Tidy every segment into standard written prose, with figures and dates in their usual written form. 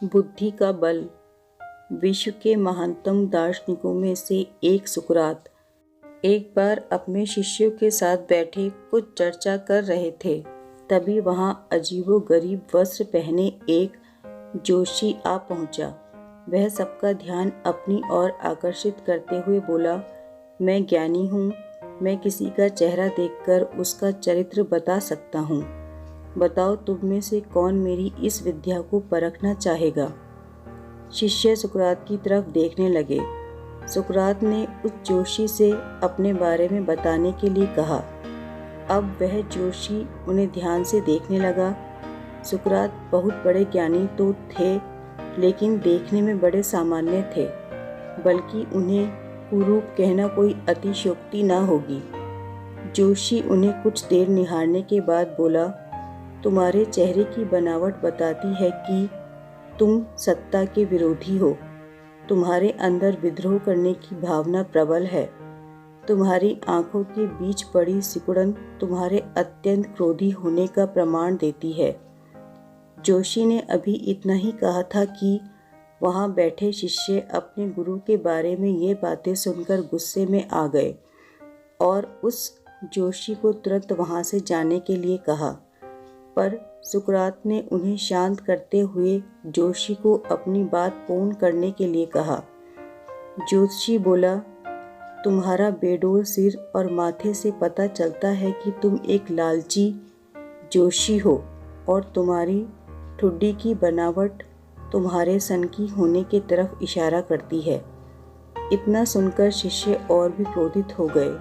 बुद्धि का बल। विश्व के महानतम दार्शनिकों में से एक सुकरात एक बार अपने शिष्यों के साथ बैठे कुछ चर्चा कर रहे थे। तभी वहां अजीबोगरीब वस्त्र पहने एक जोशी आ पहुंचा। वह सबका ध्यान अपनी ओर आकर्षित करते हुए बोला, मैं ज्ञानी हूँ। मैं किसी का चेहरा देखकर उसका चरित्र बता सकता हूँ। बताओ, तुम में से कौन मेरी इस विद्या को परखना चाहेगा। शिष्य सुकरात की तरफ देखने लगे। सुकरात ने उस जोशी से अपने बारे में बताने के लिए कहा। अब वह जोशी उन्हें ध्यान से देखने लगा। सुकरात बहुत बड़े ज्ञानी तो थे, लेकिन देखने में बड़े सामान्य थे, बल्कि उन्हें कुरूप कहना कोई अतिशयोक्ति न होगी। जोशी उन्हें कुछ देर निहारने के बाद बोला, तुम्हारे चेहरे की बनावट बताती है कि तुम सत्ता के विरोधी हो। तुम्हारे अंदर विद्रोह करने की भावना प्रबल है। तुम्हारी आंखों के बीच पड़ी सिकुड़न तुम्हारे अत्यंत क्रोधी होने का प्रमाण देती है। जोशी ने अभी इतना ही कहा था कि वहां बैठे शिष्य अपने गुरु के बारे में ये बातें सुनकर गुस्से में आ गए और उस जोशी को तुरंत वहां से जाने के लिए कहा। पर सुकरात ने उन्हें शांत करते हुए जोशी को अपनी बात पूर्ण करने के लिए कहा। जोशी बोला, तुम्हारा बेडोल सिर और माथे से पता चलता है कि तुम एक लालची जोशी हो और तुम्हारी ठुड्डी की बनावट तुम्हारे सनकी होने की तरफ इशारा करती है। इतना सुनकर शिष्य और भी क्रोधित हो गए,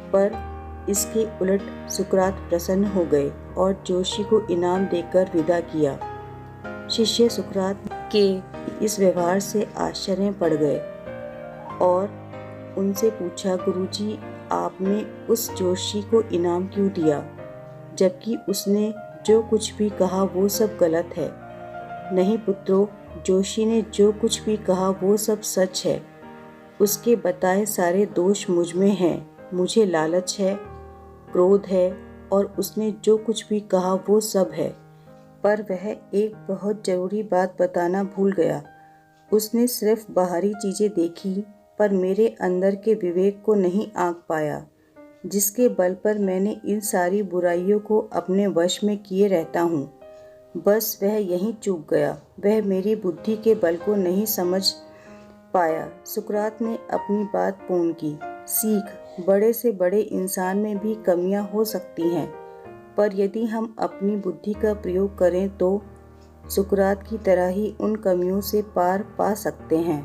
पर इसके उलट सुकरात प्रसन्न हो गए और जोशी को इनाम देकर विदा किया। शिष्य सुकरात के इस व्यवहार से आश्चर्य पड़ गए और उनसे पूछा, गुरुजी, आपने उस जोशी को इनाम क्यों दिया, जबकि उसने जो कुछ भी कहा वो सब गलत है। नहीं पुत्रों, जोशी ने जो कुछ भी कहा वो सब सच है। उसके बताए सारे दोष मुझ में हैं। मुझे लालच है, क्रोध है और उसने जो कुछ भी कहा वो सब है। पर वह एक बहुत जरूरी बात बताना भूल गया। उसने सिर्फ बाहरी चीजें देखी, पर मेरे अंदर के विवेक को नहीं आंक पाया, जिसके बल पर मैंने इन सारी बुराइयों को अपने वश में किए रहता हूँ। बस वह यहीं चूक गया। वह मेरी बुद्धि के बल को नहीं समझ पाया। सुकरात ने अपनी बात पूर्ण की। सीख, बड़े से बड़े इंसान में भी कमियां हो सकती हैं, पर यदि हम अपनी बुद्धि का प्रयोग करें तो सुकरात की तरह ही उन कमियों से पार पा सकते हैं।